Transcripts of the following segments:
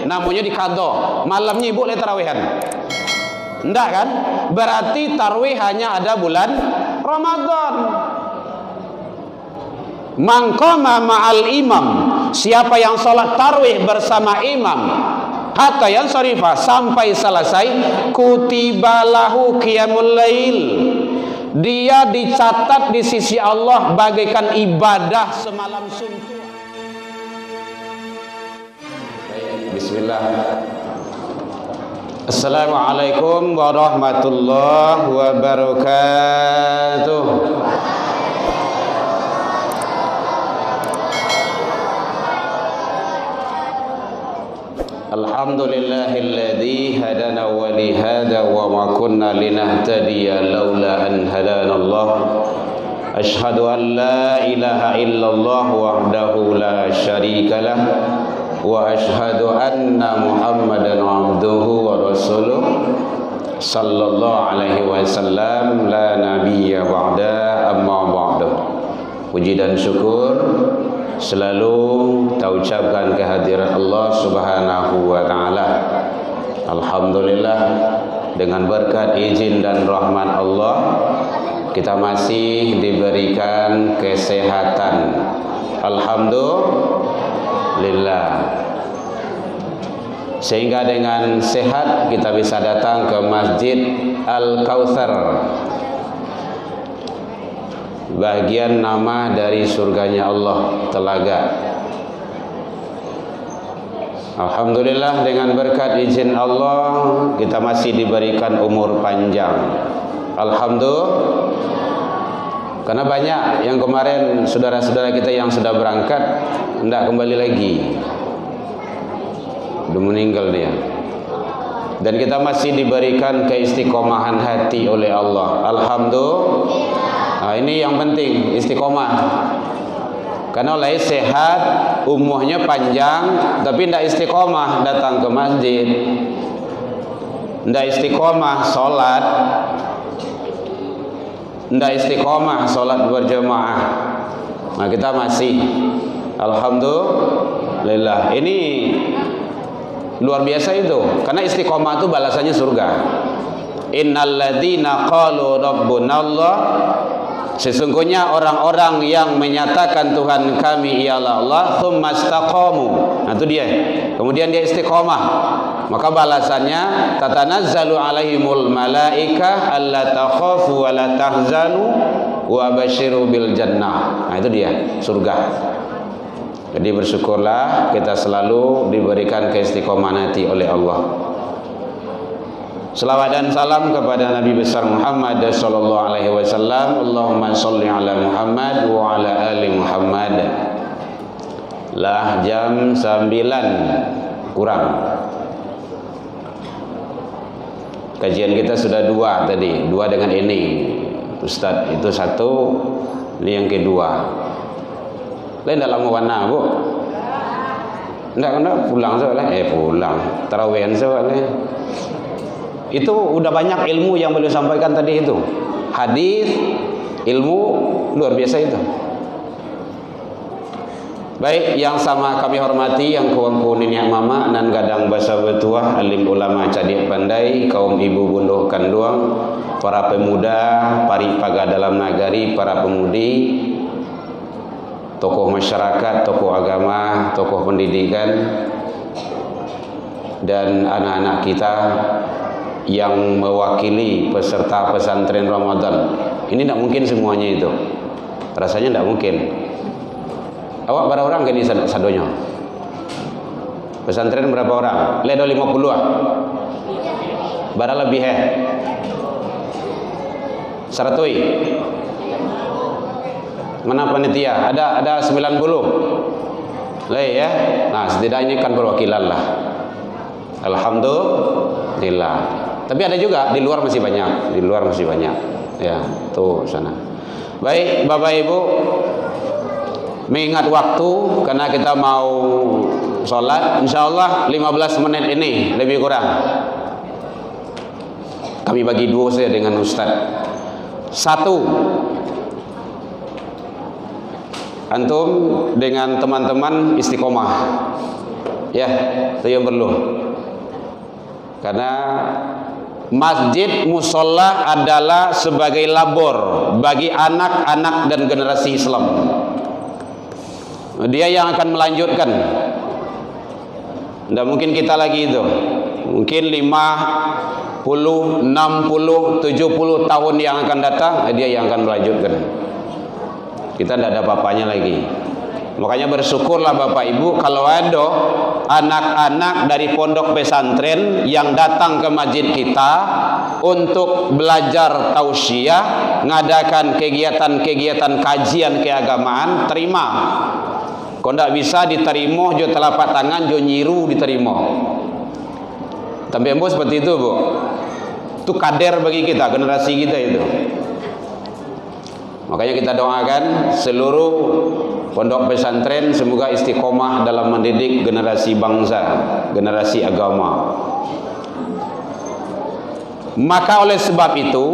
namanya dikado. Malamnya ibu boleh tarawihan? Enggak kan? Berarti tarawih hanya ada bulan Ramadan. Man qama ma'al imam, siapa yang sholat tarawih bersama imam hatta yansarifa, sampai selesai, kutiba lahu qiyamul lail, dia dicatat di sisi Allah bagaikan ibadah semalam suntuk. Bismillah. Assalamualaikum warahmatullahi wabarakatuh. Alhamdulillahilladzi hadana wa li hada wa ma kunna linahtadiya laula an hadana Allah. Asyhadu an la ilaha illallah wahdahu la syarikalah wa asyhadu anna Muhammadan abduhu wa rasuluh sallallahu alaihi wasallam la nabiyya ba'da, amma ba'du. Puji dan syukur selalu kita ucapkan kehadiran Allah Subhanahu wa taala. Alhamdulillah, dengan berkat izin dan rahmat Allah kita masih diberikan kesehatan. Alhamdulillah. Sehingga dengan sehat kita bisa datang ke Masjid Al-Kautsar, bagian nama dari surganya Allah, Telaga. Alhamdulillah, dengan berkat izin Allah kita masih diberikan umur panjang. Alhamdulillah. Karena banyak yang kemarin saudara-saudara kita yang sudah berangkat tidak kembali lagi, sudah meninggal dia. Dan kita masih diberikan keistiqomahan hati oleh Allah. Alhamdulillah. Nah, ini yang penting, istiqomah. Karena oleh sehat, umurnya panjang, tapi tidak istiqomah datang ke masjid, tidak istiqomah sholat, tidak istiqomah sholat berjamaah. Nah, kita masih, alhamdulillah. Ini luar biasa itu, karena istiqomah itu balasannya surga. Innalladzina qalu rabbunallah, sesungguhnya orang-orang yang menyatakan Tuhan kami ialah Allah, tsumma istaqamu. Nah, itu dia. Kemudian dia istiqomah, maka balasannya tatanazzalu alaihimul malaikah alla takhafu wa la tahzanu wa basyiru bil jannah. Nah, itu dia, surga. Jadi bersyukurlah kita selalu diberikan keistiqomahan hati oleh Allah. Selawat dan salam kepada Nabi besar Muhammad sallallahu alaihi wasallam. Allahumma sholli ala Muhammad wa ala ali Muhammad. Lah jam 9 kurang. Kajian kita sudah 2 tadi, 2 dengan ini. Ustaz itu 1, ini yang kedua. Lain dalam warna, Bu. Enggak pulang soalnya. Pulang. Tarawehan soalnya. Itu udah banyak ilmu yang beliau sampaikan tadi itu. Hadis, ilmu luar biasa itu. Baik, yang sama kami hormati yang kuangku niniak mama nan gadang basa betuah, alim ulama cadik pandai, kaum ibu bunduh kanduang, para pemuda, paripaga dalam nagari, para pemudi, tokoh masyarakat, tokoh agama, tokoh pendidikan, dan anak-anak kita yang mewakili peserta pesantren Ramadan. Ini tidak mungkin semuanya itu, rasanya tidak mungkin. Awak berapa orang gini sadonya? Pesantren berapa orang? Ledo 50 ah. Bara lebih Saratui. Mana panitia? Ada 90. Ya. Nah, setidaknya kan perwakilan lah. Alhamdulillah. Tapi ada juga di luar masih banyak. Ya, tuh sana. Baik, Bapak Ibu, mengingat waktu karena kita mau sholat, insyaallah 15 menit ini lebih kurang kami bagi 2 saja dengan Ustaz. 1, antum dengan teman-teman istiqomah Ya, itu yang perlu. Karena masjid musola adalah sebagai labor bagi anak-anak dan generasi Islam. Dia yang akan melanjutkan. Tidak mungkin kita lagi itu. Mungkin 50, 60, 70 tahun yang akan datang, dia yang akan melanjutkan. Kita tidak ada apa-apanya lagi. Makanya bersyukurlah Bapak Ibu kalau ada anak-anak dari pondok pesantren yang datang ke masjid kita untuk belajar tausiah, ngadakan kegiatan-kegiatan kajian keagamaan, terima. Kalau tidak bisa diterima, jo telapak tangan, jo nyiru diterima. Tapi Bu seperti itu Bu. Itu kader bagi kita, generasi kita itu. Makanya kita doakan seluruh pondok pesantren semoga istiqomah dalam mendidik generasi bangsa, generasi agama. Maka oleh sebab itu,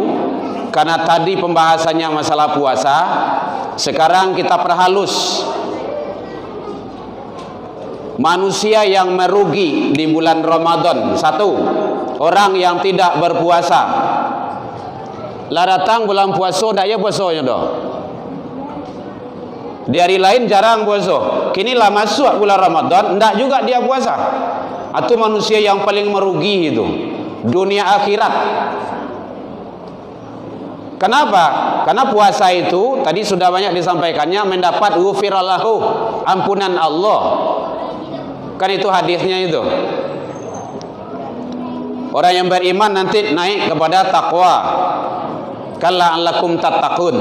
karena tadi pembahasannya masalah puasa, sekarang kita perhalus. Manusia yang merugi di bulan Ramadan, satu, orang yang tidak berpuasa. Lah datang bulan puasa, tak ya puasanya dah. Di hari lain jarang puasa. Kini lah masuk bulan Ramadan, tidak juga dia puasa. Atau manusia yang paling merugi itu, dunia akhirat. Kenapa? Karena puasa itu tadi sudah banyak disampaikannya, mendapat ghufirallahu, ampunan Allah. Kan itu hadisnya itu. Orang yang beriman nanti naik kepada takwa. Kalla allakum tattaqun.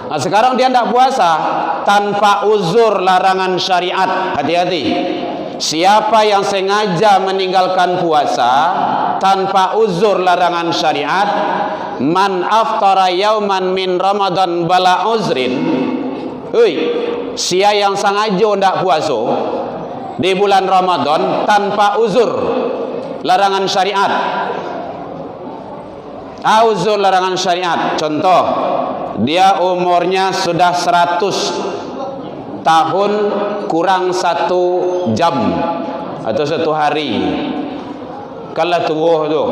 Nah, sekarang dia tidak puasa tanpa uzur larangan syariat. Hati-hati. Siapa yang sengaja meninggalkan puasa tanpa uzur larangan syariat, man aftara yauman min Ramadan bala uzrin. Sia yang sengaja tidak puasa di bulan Ramadan tanpa uzur larangan syariat. Uzur larangan syariat. Contoh, dia umurnya sudah 100 tahun kurang 1 jam atau 1 hari. Kalau tubuh tu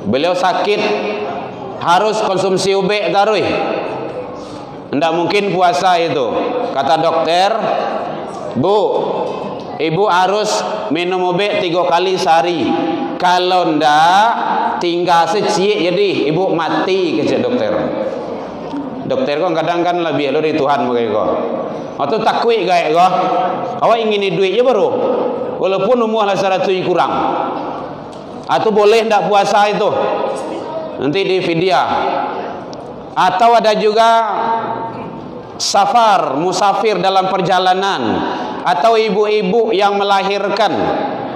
beliau sakit, harus konsumsi ubat taruh. Tidak mungkin puasa itu. Kata dokter, Bu, ibu harus minum obat 3 kali sehari. Kalau ndak, tinggal secik jadi ibu mati, kata dokter. Dokter kau kadang kan lebih dari Tuhan begitu kau. Atau takut gaya kau. Awak ingin duitnya baru, walaupun umur lah 100 kurang. Atau boleh ndak puasa itu, nanti di fidyah. Atau ada juga safar, musafir dalam perjalanan, atau ibu-ibu yang melahirkan,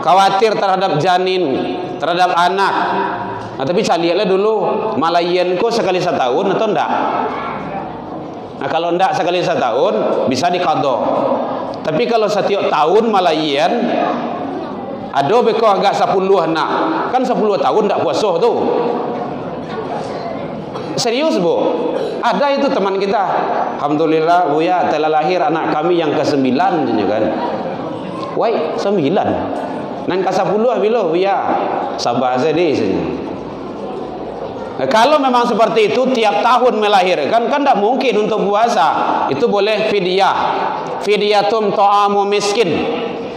khawatir terhadap janin, terhadap anak. Nah, tapi saya lihatlah dulu malayanku sekali setahun atau enggak. Nah, kalau enggak sekali setahun bisa diqadha. Tapi kalau setiap tahun malayan, ada beko agak 10 anak. Kan 10 tahun enggak puasa tu. Serius Bu, ada itu teman kita. Alhamdulillah Buya telah lahir anak kami yang ke-9 kan. Wai 9. Nan ke-10 bila Buya. Sabar saja di sini. Nah, kalau memang seperti itu tiap tahun melahirkan kan tidak mungkin untuk puasa. Itu boleh fidyah. Fidyatum ta'amu miskin.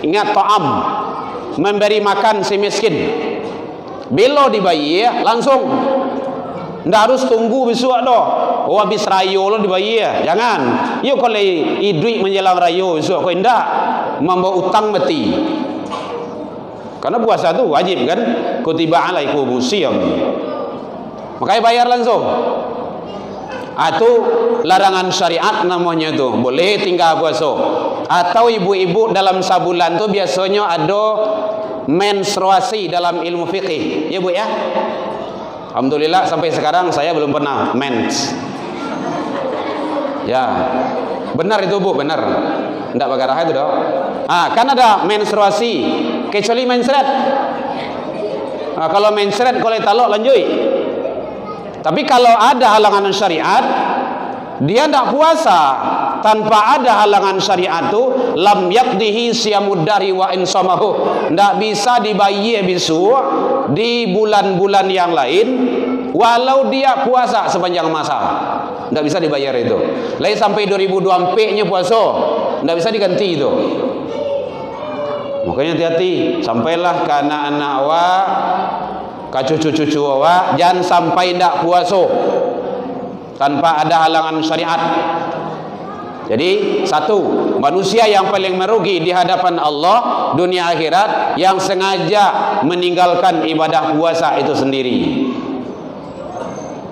Ingat ta'am, memberi makan si miskin. Bila dibayar langsung. Tidak harus tunggu besok dah. Oh habis rayo lo dibayar. Jangan. Yuk kalau duit menjelang rayo besok kau tidak membawa utang mati. Karena puasa tu wajib kan. Kutiba alaikum siyam. Makanya bayar langsung. Atau larangan syariat namanya tu, boleh tinggal puasa. Atau ibu-ibu dalam sebulan tu biasanya ada menstruasi dalam ilmu fikih. Ya Bu ya. Alhamdulillah sampai sekarang saya belum pernah mens. Ya, benar itu Bu, benar. Tidak perkara itu dong. Kan ada menstruasi, kecuali mensret. Kalau mensret kalau talok lanjut. Tapi kalau ada halangan syariat, dia tidak puasa. tanpa ada halangan syariat tu, lam yaqdihi siyamud dari wa insamahu, ndak bisa dibayar bisu di bulan-bulan yang lain walau dia puasa sepanjang masa, ndak bisa dibayar itu. Lain sampai 2024 nya puasa, ndak bisa diganti itu. Makanya hati-hati, sampailah ke anak-anak awak, ke cucu-cucu awak, jangan sampai ndak puasa tanpa ada halangan syariat. Jadi satu, manusia yang paling merugi di hadapan Allah dunia akhirat yang sengaja meninggalkan ibadah puasa itu sendiri.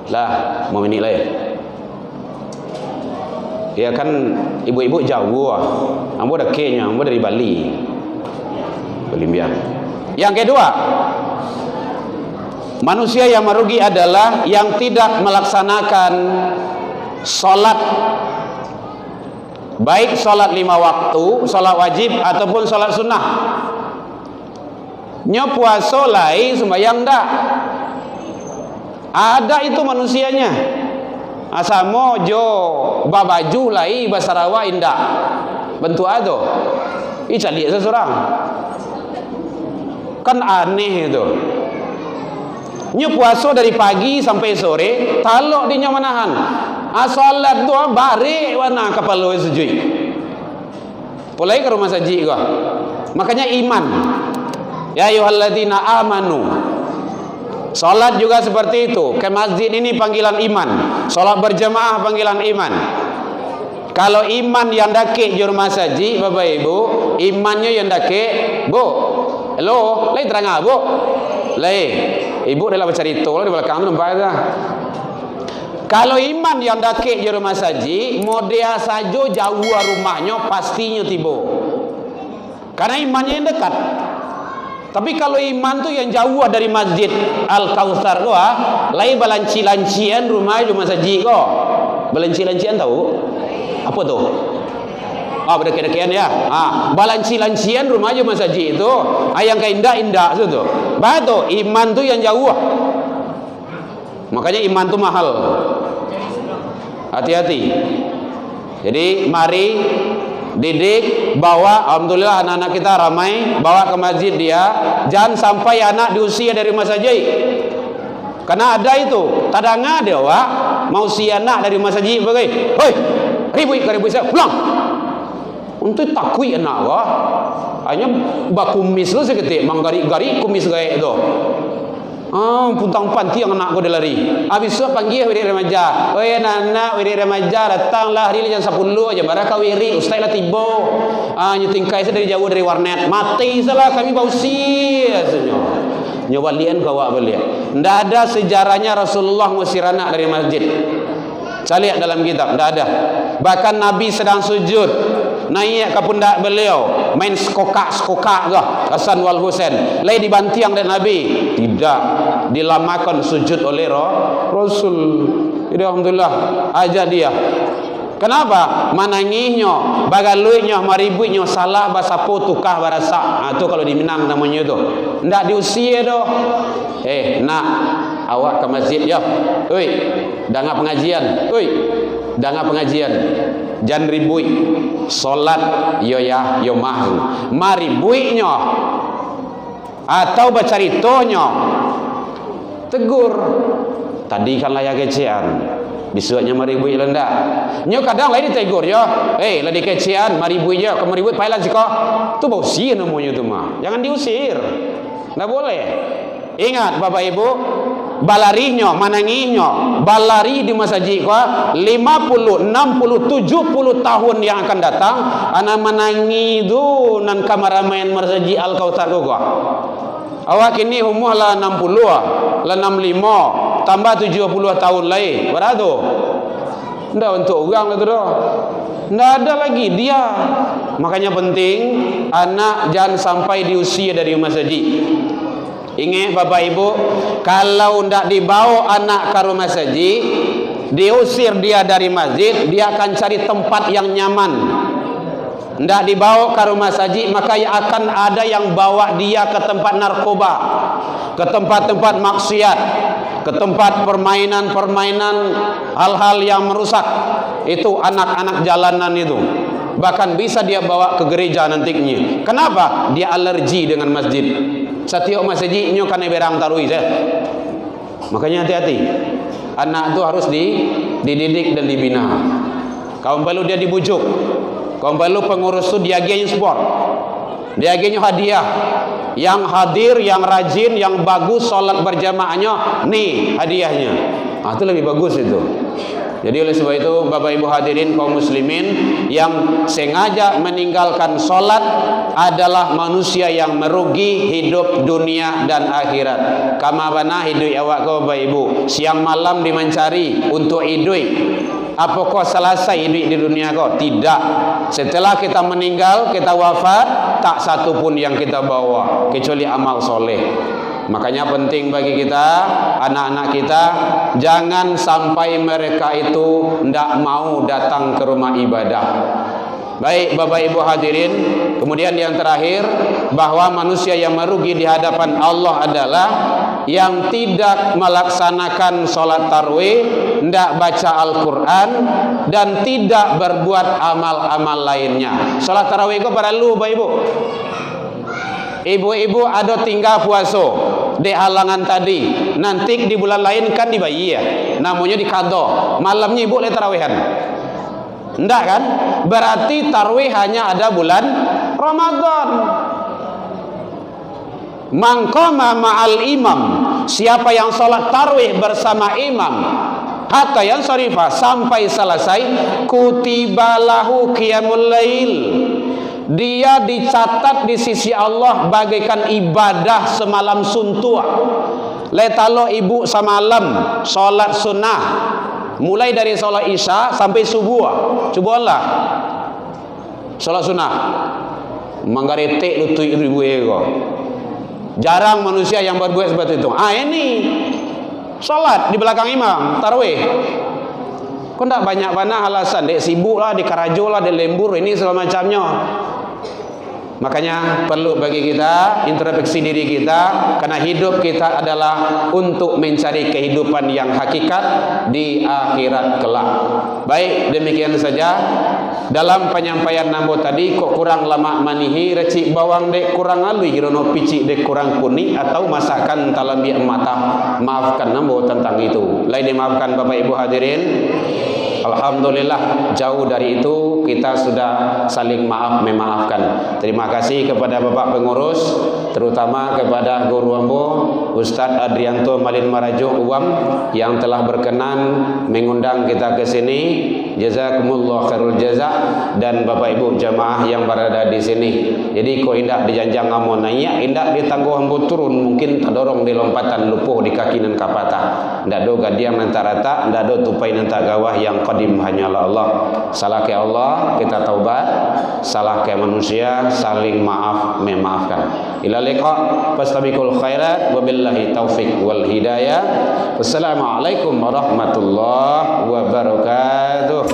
Lah, mau ini lah ya kan, ibu-ibu jauh ambo dah kenya, ambo dari Bali. Belimbian. Yang kedua, manusia yang merugi adalah yang tidak melaksanakan solat, baik solat 5 waktu, solat wajib ataupun solat sunnah. Nyo puasa lai sembahyang dak. Ada itu manusianya. Asamo jo babaju lai basarawa indak. Bentuk ado. Ih calik seseorang. Kan aneh itu. Nyo puasa dari pagi sampai sore, talok di nyo manahan. Salat tu bari warna kepala sejui. Pulai ke rumah saji gua. Makanya iman. Ya ayyuhalladzina amanu. Salat juga seperti itu. Ke masjid ini panggilan iman. Salat berjemaah panggilan iman. Kalau iman yang dake di rumah saji, Bapak Ibu, imannya yang dake, Bu. Halo, lain terang Bu. Lain. Ibu adalah bercerita di belakang tu nampak dah. Kalau iman yang dake di rumah saji, modea saja jauh rumahnya pastinya tiba. Karena imannya yang dekat. Tapi kalau iman tu yang jauh dari masjid Al-Kautsar tu lain balanci-lancian rumah rumah saji ko. Balanci-lancian tahu? Apa tu? Berdekatan ya. Balanci-lancian rumah rumah saji itu, yang ke indah-indah tu. Batu iman tu yang jauh. Makanya iman tu mahal. Hati-hati. Jadi mari didik, bawa, alhamdulillah anak-anak kita ramai, bawa ke masjid dia. Jangan sampai anak diusia dari rumah saja. Karena ada itu, tadanga dia mau si anak dari rumah saja bagai, hoi, ribut saya pulang. Untuk takui anak hanya bakumis lu seketik, manggari-gari kumis gaya itu. Puntang panti yang anak aku dah lari. Habis itu panggil wirid remaja. Oi anak wirid remaja datanglah hari jam 10 aja. Baraka wirid ustaz lah tiba. Nyetingkai saya dari jauh dari warnet. Mati salah kami bau sia senyo. Nyawalian kawa beliau. Ndak ada sejarahnya Rasulullah ngusir anak dari masjid. Saya lihat dalam kitab, ndak ada. Bahkan Nabi sedang sujud, naik ke pundak beliau, main skokak ke Hasan wal Husain, lagi dibantiang dari Nabi, tidak dilamakan sujud oleh Rasul. Jadi alhamdulillah aja dia. Kenapa? Manangihnyo, bagaluinyo, maribuinyo salah bahasa tukah barasa. Itu kalau di Minang namanya itu. Ndak diusia doh. Nak awak ke masjid ya. Oi, danga pengajian. Oi, danga pengajian. Jangan ribui. Solat yo ya, yo mah. Maribuinyo atau bacaritonyo. Tegur. Tadi kan layak kecean. Bisuaknya maribui lenda. Nyo kadang lain ditegur yo. Lagi kecian maribui yo, kemaribui pailan siko. Tu bau sia namanya tu mah. Jangan diusir. Enggak boleh. Ingat Bapak Ibu, balarihnyo, manangihnyo, balari di masjid ko 50, 60, 70 tahun yang akan datang, ana manangi tu nan kamaramain masjid Al-Kautsar ko. Awak ini umur lah 60, lah 65, tambah 70 tahun lagi. Berapa? Ndak untuk orang itu dah. Ndak ada lagi dia. Makanya penting anak jangan sampai diusia dari masjid. Ingat Bapak Ibu, kalau ndak dibawa anak ke rumah masjid, diusir dia dari masjid, dia akan cari tempat yang nyaman. Ndak dibawa ke rumah masjid, maka akan ada yang bawa dia ke tempat narkoba, ke tempat-tempat maksiat, ke tempat permainan-permainan, hal-hal yang merusak. Itu anak-anak jalanan itu. Bahkan bisa dia bawa ke gereja nantinya. Kenapa? Dia alergi dengan masjid. Setiap masjidnya kan berang tarui saya. Makanya hati-hati. Anak itu harus dididik dan dibina. Kaum balu dia dibujuk. Kaum balu pengurus itu diagianya sport. Diagianya hadiah. Yang hadir, yang rajin, yang bagus sholat berjamaahnya, nih hadiahnya. Nah, itu lebih bagus itu. Jadi oleh sebab itu Bapak Ibu hadirin kaum muslimin, yang sengaja meninggalkan sholat adalah manusia yang merugi hidup dunia dan akhirat. Kama bana hidup awak kau Bapak Ibu, siang malam dimencari untuk hidup. Apakah selesai hidup di dunia kau? Tidak. Setelah kita meninggal, kita wafat, tak satu pun yang kita bawa kecuali amal soleh. Makanya penting bagi kita, anak-anak kita, jangan sampai mereka itu tidak mau datang ke rumah ibadah. Baik Bapak Ibu hadirin, kemudian yang terakhir, bahwa manusia yang merugi di hadapan Allah adalah yang tidak melaksanakan sholat tarawih, tidak baca Al-Quran, dan tidak berbuat amal-amal lainnya. Sholat tarawih itu perlu Bapak Ibu. Ibu-ibu ada tinggal puasa di halangan tadi, nanti di bulan lain kan dibayi ya, namanya dikado. Malamnya ibu le tarawihan. Enggak kan? Berarti tarawih hanya ada bulan Ramadan. Mangkoma ma'al imam, siapa yang sholat tarawih bersama imam hatta yang syarifah sampai selesai, kutibalahu qiyamul lail, dia dicatat di sisi Allah bagaikan ibadah semalam suntuk. Letalo ibu semalam sholat sunnah, mulai dari sholat isya sampai subuh, cobalah sholat sunnah manggaretek lutui ribu ego. Jarang manusia yang berbuat seperti itu. Ini sholat di belakang imam tarawih. Kok tidak banyak mana alasan, dek sibuk lah, di karajo lah, di lembur ini segala macamnya. Makanya perlu bagi kita introspeksi diri kita, karena hidup kita adalah untuk mencari kehidupan yang hakikat di akhirat kelak. Baik, demikian saja dalam penyampaian nambo tadi. Kok kurang lama manihi, recik bawang dek kurang alui, girono picik dek kurang kuning, atau masakan talambi mata. Maafkan nambo tentang itu. Lain dimaafkan Bapak Ibu hadirin. Alhamdulillah, jauh dari itu kita sudah saling maaf memaafkan. Terima kasih kepada Bapak pengurus, terutama kepada Guru Ambo Ustadz Adrianto Malin Marajo Uwam yang telah berkenan mengundang kita ke sini. Jazakumullah khairul jaza, dan Bapak Ibu jamaah yang berada di sini. Jadi kok indak dijanjang amon naik, indak ditangguh ambo turun, mungkin terdorong di lompatan lupuh di kaki nan kapata. Ndak do gadiang nan tarata, ndak do tupai nan gawah, yang qadim hanyalah Allah. Salah ke Allah kita taubat, salah ke manusia saling maaf memaafkan. Ila liqa, fastabiqul khairat, wabillahi taufik wal hidayah. Wassalamualaikum warahmatullahi wabarakatuh.